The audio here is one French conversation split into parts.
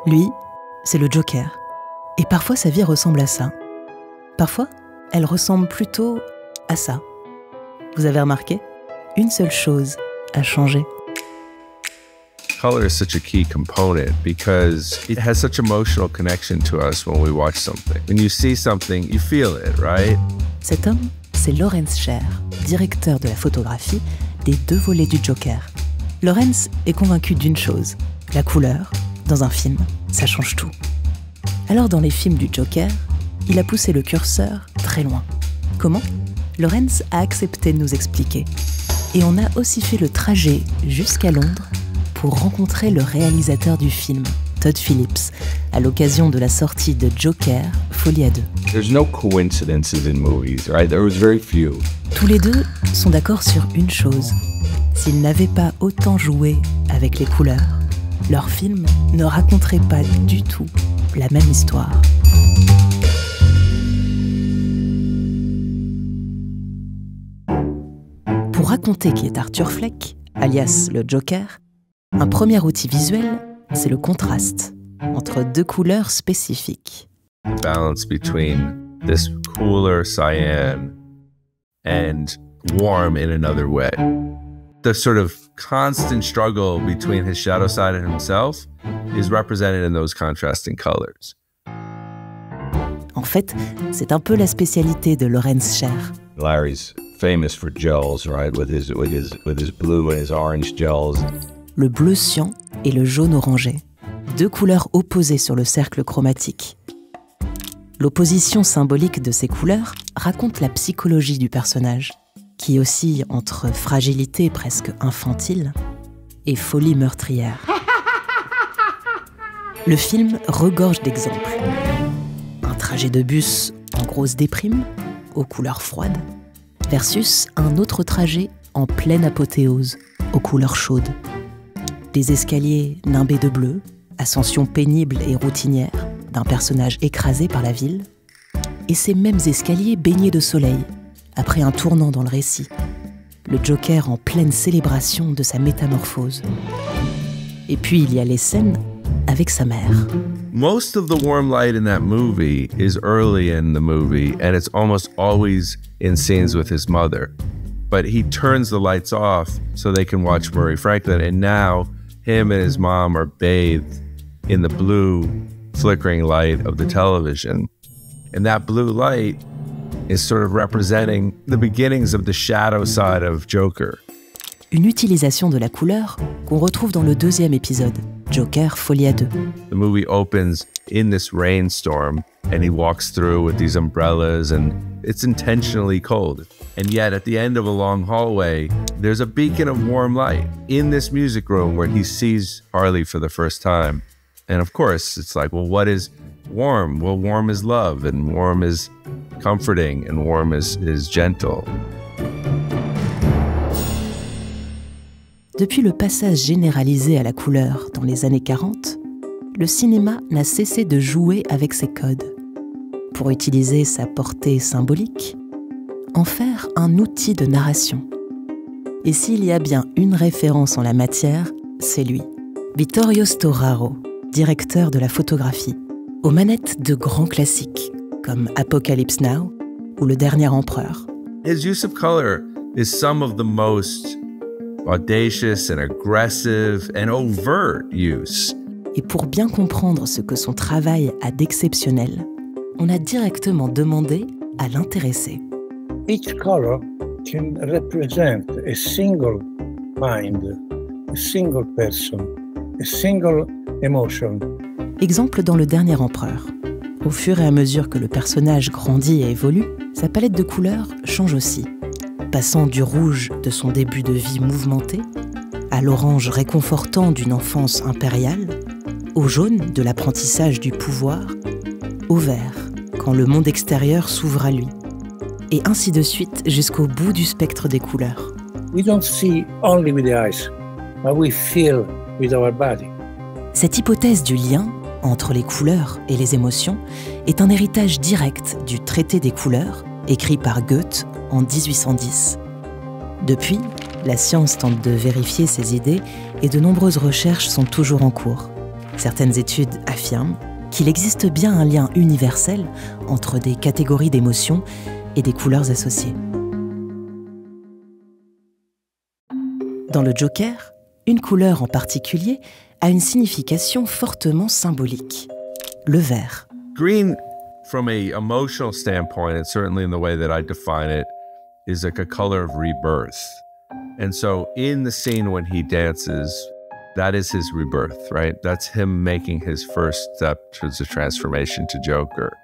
Lui, c'est le Joker. Et parfois sa vie ressemble à ça. Parfois, elle ressemble plutôt à ça. Vous avez remarqué? Une seule chose a changé. Color is such a key component because it has such emotional connection to us when we watch something. When you see something, you feel it, right? Cet homme, c'est Lawrence Sher, directeur de la photographie des 2 volets du Joker. Lawrence est convaincu d'une chose, la couleur, dans un film, ça change tout. Alors dans les films du Joker, il a poussé le curseur très loin. Comment? Lawrence a accepté de nous expliquer. Et on a aussi fait le trajet jusqu'à Londres pour rencontrer le réalisateur du film, Todd Philipps, à l'occasion de la sortie de Joker, folie à deux. There's no coincidences in movies, right? There was very few. Tous les deux sont d'accord sur une chose. S'ils n'avaient pas autant joué avec les couleurs, leur film ne raconterait pas du tout la même histoire. Pour raconter qui est Arthur Fleck, alias le Joker, un premier outil visuel, c'est le contraste entre 2 couleurs spécifiques. Balance between this cooler cyan and warm in another way. The sort of constant struggle between his shadow side and himself is represented in those contrasting colors. En fait, c'est un peu la spécialité de Lawrence Sher. Larry's famous for gels, right? With his blue and his orange gels. Le bleu cyan et le jaune orangé, 2 couleurs opposées sur le cercle chromatique. L'opposition symbolique de ces couleurs raconte la psychologie du personnage, qui oscille entre fragilité presque infantile et folie meurtrière. Le film regorge d'exemples. Un trajet de bus en grosse déprime, aux couleurs froides, versus un autre trajet en pleine apothéose, aux couleurs chaudes. Des escaliers nimbés de bleu, ascension pénible et routinière d'un personnage écrasé par la ville, et ces mêmes escaliers baignés de soleil, après un tournant dans le récit, le Joker en pleine célébration de sa métamorphose. Et puis il y a les scènes avec sa mère. Most of the warm light in that movie is early in the movie, and it's almost always in scenes with his mother. But he turns the lights off so they can watch Murray Franklin, and now him and his mom are bathed in the blue flickering light of the television. And that blue light is sort of representing the beginnings of the shadow side of Joker. Une utilisation de la couleur qu'on retrouve dans le 2e épisode, Joker, folie à deux. The movie opens in this rainstorm and he walks through with these umbrellas and it's intentionally cold. And yet at the end of a long hallway, there's a beacon of warm light in this music room where he sees Harley for the first time. And of course, it's like, well, what is warm? Well, warm is love and warm is comforting and warm is gentle. Depuis le passage généralisé à la couleur dans les années 40, le cinéma n'a cessé de jouer avec ses codes. Pour utiliser sa portée symbolique, en faire un outil de narration. Et s'il y a bien une référence en la matière, c'est lui, Vittorio Storaro, directeur de la photographie, aux manettes de grands classiques comme Apocalypse Now ou Le Dernier Empereur. His use of color is some of the most audacious and aggressive and overt use. Et pour bien comprendre ce que son travail a d'exceptionnel, on a directement demandé à l'intéressé. Each color can represent a single mind, a single person, a single emotion. Exemple dans Le Dernier Empereur. Au fur et à mesure que le personnage grandit et évolue, sa palette de couleurs change aussi, passant du rouge de son début de vie mouvementé, à l'orange réconfortant d'une enfance impériale, au jaune de l'apprentissage du pouvoir, au vert quand le monde extérieur s'ouvre à lui, et ainsi de suite jusqu'au bout du spectre des couleurs. We don't see only with the eyes, but we feel with our body. Cette hypothèse du lien entre les couleurs et les émotions est un héritage direct du traité des couleurs, écrit par Goethe en 1810. Depuis, la science tente de vérifier ces idées et de nombreuses recherches sont toujours en cours. Certaines études affirment qu'il existe bien un lien universel entre des catégories d'émotions et des couleurs associées. Dans le Joker, une couleur en particulier a une signification fortement symbolique. Le vert. Green, from a emotional standpoint, and certainly in the way that I define it, is like a color of rebirth. And so in the scene when he dances, that is his rebirth, right? That's him making his first step towards the transformation to Joker.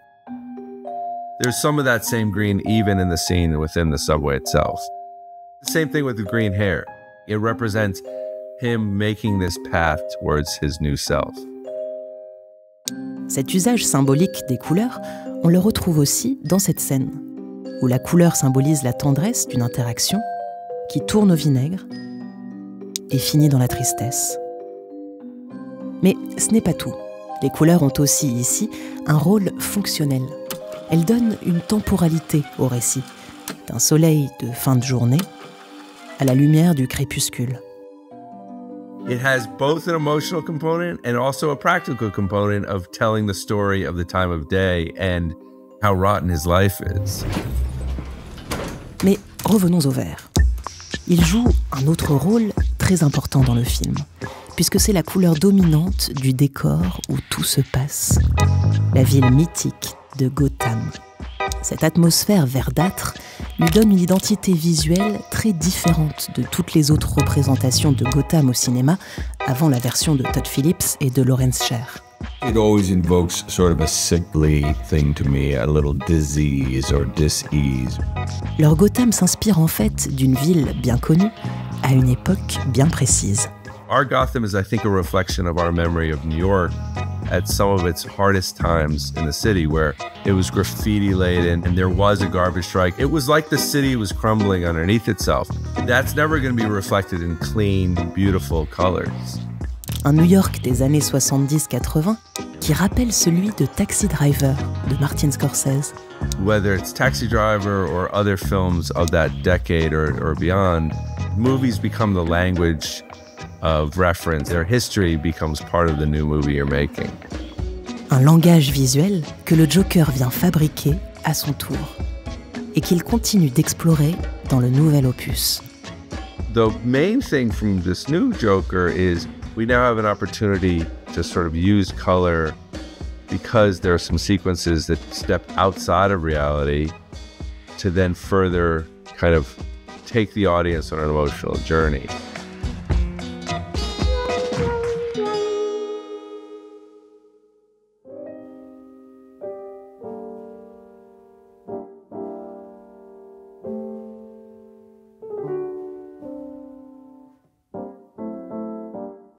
There's some of that same green even in the scene within the subway itself. The same thing with the green hair. It represents him making this path towards his new self. Cet usage symbolique des couleurs, on le retrouve aussi dans cette scène, où la couleur symbolise la tendresse d'une interaction qui tourne au vinaigre et finit dans la tristesse. Mais ce n'est pas tout. Les couleurs ont aussi ici un rôle fonctionnel. Elles donnent une temporalité au récit, d'un soleil de fin de journée à la lumière du crépuscule. It has both an emotional component and also a practical component of telling the story of the time of day and how rotten his life is. Mais revenons au vert. Il joue un autre rôle très important dans le film, puisque c'est la couleur dominante du décor où tout se passe. La ville mythique de Gotham. Cette atmosphère verdâtre lui donne une identité visuelle très différente de toutes les autres représentations de Gotham au cinéma avant la version de Todd Philipps et de Lawrence Sher. It always invokes sort of a sickly thing to me, a little disease or dis-ease. Leur Gotham s'inspire en fait d'une ville bien connue à une époque bien précise. Our Gotham is, I think, a reflection of our memory of New York at some of its hardest times in the city, where it was graffiti laden and there was a garbage strike. It was like the city was crumbling underneath itself. That's never going to be reflected in clean, beautiful colors. Un New York des années 70-80 qui rappelle celui de Taxi Driver de Martin Scorsese. Whether it's Taxi Driver or other films of that decade or beyond, movies become the language of reference. Their history becomes part of the new movie you're making. Un langage visuel que le Joker vient fabriquer à son tour et qu'il continue d'explorer dans le nouvel opus. The main thing from this new Joker is we now have an opportunity to sort of use color because there are some sequences that step outside of reality to then further kind of take the audience on an emotional journey.